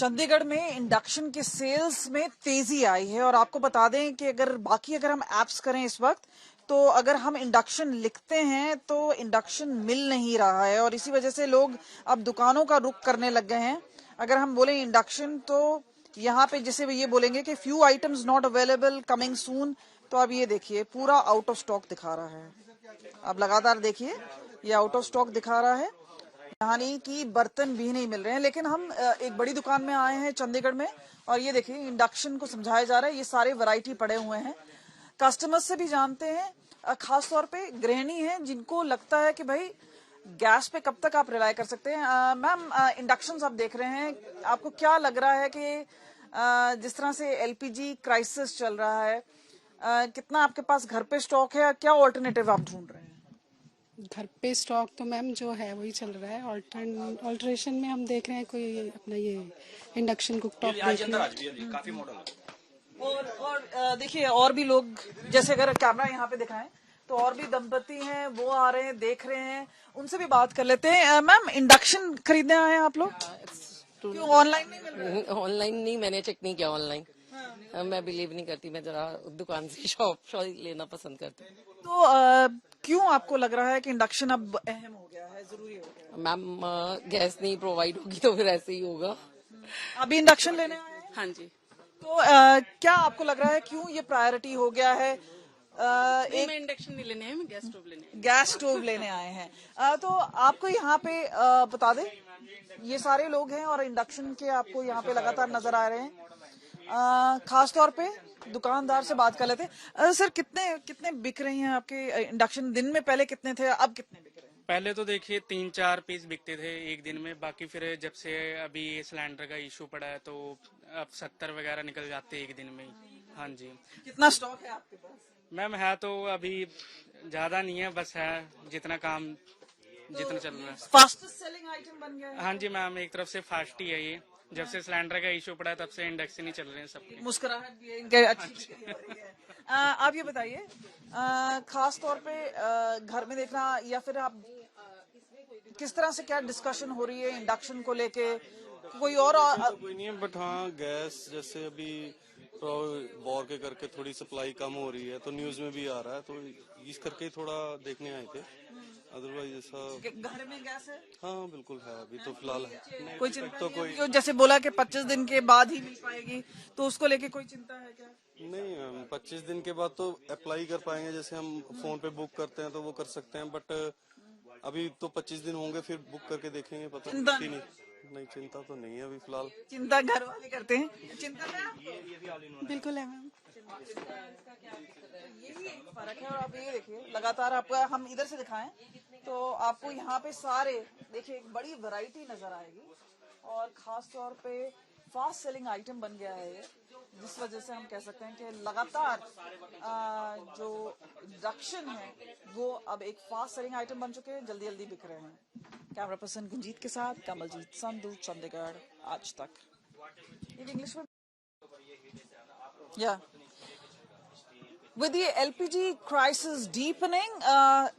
चंडीगढ़ में इंडक्शन के सेल्स में तेजी आई है और आपको बता दें कि अगर हम ऐप्स करें इस वक्त तो अगर हम इंडक्शन लिखते हैं तो इंडक्शन मिल नहीं रहा है और इसी वजह से लोग अब दुकानों का रुख करने लग गए हैं। अगर हम बोलें इंडक्शन तो यहाँ पे जैसे ये बोलेंगे कि few items not available coming soon, तो अब ये देखिए पूरा आउट ऑफ स्टॉक दिखा रहा है। अब लगातार देखिए ये आउट ऑफ स्टॉक दिखा रहा है, यानी कि बर्तन भी नहीं मिल रहे हैं। लेकिन हम एक बड़ी दुकान में आए हैं चंडीगढ़ में और ये देखिए इंडक्शन को समझाया जा रहा है। ये सारे वैरायटी पड़े हुए हैं। कस्टमर्स से भी जानते हैं, खास तौर पे गृहिणी हैं जिनको लगता है कि भाई गैस पे कब तक आप रिलाय कर सकते हैं। मैम, इंडक्शन आप देख रहे हैं, आपको क्या लग रहा है कि जिस तरह से एलपीजी क्राइसिस चल रहा है, कितना आपके पास घर पे स्टॉक है, क्या ऑल्टरनेटिव आप ढूंढ रहे हैं? घर पे स्टॉक तो मैम जो है वही चल रहा है। ऑल्ट्रेशन में हम देख रहे हैं कोई अपना ये इंडक्शन कुकटॉप देख रहे हैं। काफी मॉडल और देखिए और भी लोग, जैसे अगर कैमरा यहाँ पे दिखाएं तो और भी दंपति हैं, वो आ रहे हैं, देख रहे हैं, उनसे भी बात कर लेते हैं। मैम, इंडक्शन खरीदने आए हैं आप लोग? क्यों ऑनलाइन नहीं मिल रहा है? ऑनलाइन नहीं, मैंने चेक नहीं किया ऑनलाइन। मैं बिलीव नहीं करती, मैं जरा दुकान से शॉप लेना पसंद करती हूँ। तो क्यों आपको लग रहा है कि इंडक्शन अब अहम हो गया है, जरूरी हो गया है? मैम, गैस नहीं प्रोवाइड होगी तो फिर ऐसे ही होगा। अभी इंडक्शन लेने आए हैं? हाँ जी। तो क्या आपको लग रहा है क्यों ये प्रायोरिटी हो गया है? मैं इंडक्शन नहीं लेने आए, मैं गैस स्टोव लेने आए। गैस स्टोव लेने आए हैं। तो आपको यहाँ पे बता दें, ये सारे लोग हैं और इंडक्शन के आपको यहाँ पे लगातार नजर आ रहे हैं। खास तौर पे दुकानदार से बात कर लेते हैं। सर, कितने बिक रही हैं आपके इंडक्शन? दिन में पहले कितने थे, अब कितने बिक रहे हैं? पहले तो देखिए 3-4 पीस बिकते थे एक दिन में, बाकी फिर जब से अभी सिलेंडर का इशू पड़ा है तो अब 70 वगैरह निकल जाते हैं एक दिन में ही। हाँ जी। कितना स्टॉक है आपके पास? मैम है तो अभी ज्यादा नहीं है, बस है जितना काम जितना चल रहा है। फास्टेस्ट सेलिंग आइटम बन गया है? हाँ जी मैम, एक तरफ से फास्ट ही है ये। जब से सिलेंडर का इशू पड़ा है तब से इंडक्शन ही चल रहे हैं सबके। मुस्कुराहट भी है इनके, अच्छी हो रही है। आप ये बताइए, खास तौर पे घर में देखना या फिर आप किस तरह से क्या डिस्कशन हो रही है इंडक्शन को लेके? कोई और कोई नहीं है, बट हाँ गैस जैसे अभी वॉर के करके थोड़ी सप्लाई कम हो रही है तो न्यूज में भी आ रहा है, तो इस करके थोड़ा देखने आए थे। अदरवाइज ऐसा घर में गैस है? हाँ बिल्कुल है, अभी तो फिलहाल है। कोई चिंता तो नहीं है? जैसे बोला कि 25 दिन के बाद ही मिल पाएगी, तो उसको लेके कोई चिंता है क्या? नहीं, 25 दिन के बाद तो अप्लाई कर पाएंगे, जैसे हम फोन पे बुक करते हैं तो वो कर सकते हैं, बट अभी तो 25 दिन होंगे फिर बुक करके देखेंगे, पता नहीं चिंता तो नहीं है अभी फिलहाल। चिंता घर वाले करते हैं, चिंता बिल्कुल है मैम। यही एक फर्क है। और आप ये देखिए लगातार आपका, हम इधर से दिखाएं तो आपको यहाँ पे सारे देखिए एक बड़ी वैरायटी नजर आएगी और खास तौर पे फास्ट सेलिंग आइटम बन गया है ये, जिस वजह से हम कह सकते हैं कि लगातार जो इंडक्शन है वो अब एक फास्ट सेलिंग आइटम बन चुके हैं, जल्दी जल्दी बिक रहे हैं। कैमरा पर्सन गुंजीत के साथ कमलजीत संधू, चंडीगढ़ आज तक। इंग्लिश में With the LPG crisis deepening,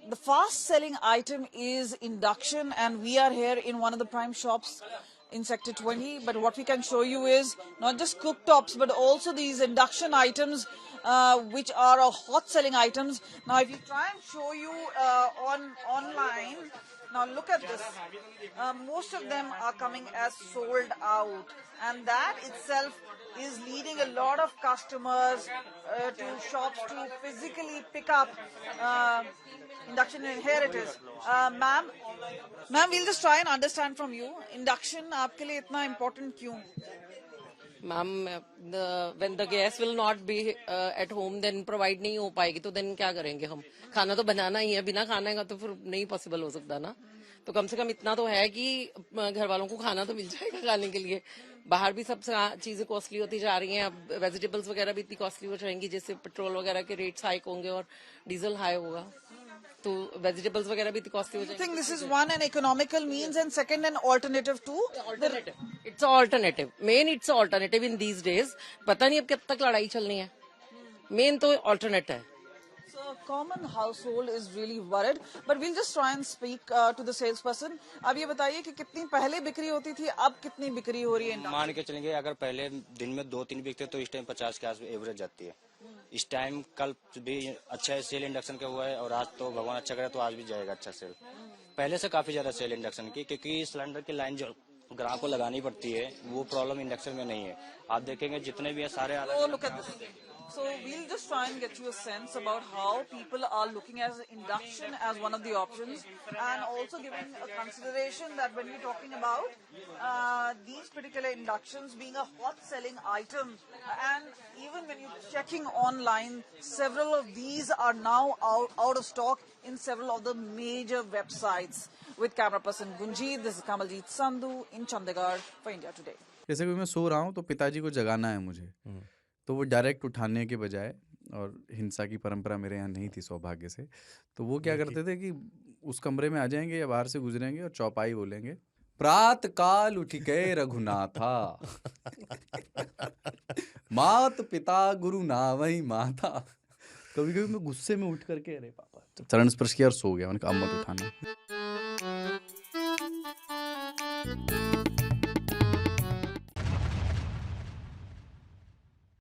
the fast-selling item is induction, and we are here in one of the prime shops in Sector 20. But what we can show you is not just cooktops, but also these induction items, which are hot-selling items. Now, if you try and show you online, now look at this. Most of them are coming as sold out, and that itself is leading a lot of customers to shops to physically pick up induction. And here it is. Ma'am, we'll just try and understand from you. Induction आपके लिए इतना important क्यों? Ma'am, when the gas will not be at home, then provide नहीं हो पाएगी तो then क्या करेंगे हम? खाना तो बनाना ही है, बिना खाने का तो फिर नहीं पॉसिबल हो सकता ना। तो कम से कम इतना तो है कि घर वालों को खाना तो मिल जाएगा खाने के लिए। बाहर भी सब चीजें कॉस्टली होती जा रही हैं, अब वेजिटेबल्स वगैरह भी इतनी कॉस्टली हो जाएंगी, जैसे पेट्रोल वगैरह के रेट्स हाइक होंगे और डीजल हाई होगा, तो वेजिटेबल्स वगैरह भी इतनी कॉस्टली हो जाएंगी। I think this is one an economical means and second an alternative to It's alternative. Main it's alternative in these days. पता नहीं अब कब तक लड़ाई चलनी है, मेन तो alternate है। So common household is really worried, but we'll just try and speak to the salesperson. अब ये बताइए कि कितनी पहले बिक्री होती थी, अब कितनी बिक्री हो रही है? मान के चलेंगे अगर पहले दिन में 2-3 बिकते तो इस टाइम 50 के आस एवरेज जाती है। इस टाइम कल भी अच्छा सेल इंडक्शन का हुआ है और आज तो भगवान अच्छा करे तो आज भी जाएगा अच्छा सेल। पहले से काफी ज्यादा सेल इंडक्शन की, क्योंकि सिलेंडर की लाइन जो ग्राहक को लगानी पड़ती है वो प्रॉब्लम इंडक्शन में नहीं है। आप देखेंगे जितने भी है सारे So look at this. So we'll just try and get you a sense about how people are looking at induction as one of the options, and also giving a consideration that when we're talking about these particular inductions being a hot selling item, and even when you're checking online, several of these are now out of stock in several of the major websites. With camera person Gunjeet, this is Kamaljeet Sandhu in Chandigarh for India Today. जैसे कि मैं सो रहा हूँ तो पिताजी को जगाना है मुझे, तो वो डायरेक्ट उठाने के बजाय, और हिंसा की परंपरा मेरे यहाँ नहीं थी सौभाग्य से, तो वो क्या करते थे कि उस कमरे में आ जाएंगे या बाहर से गुजरेंगे और चौपाई बोलेंगे, प्रात काल उठ गए रघुनाथा मात पिता गुरु नावई माता। कभी कभी मैं गुस्से में उठ करके अरे पापा चरण स्पर्श किया और सो गया। मैंने कहा अब मत उठाना।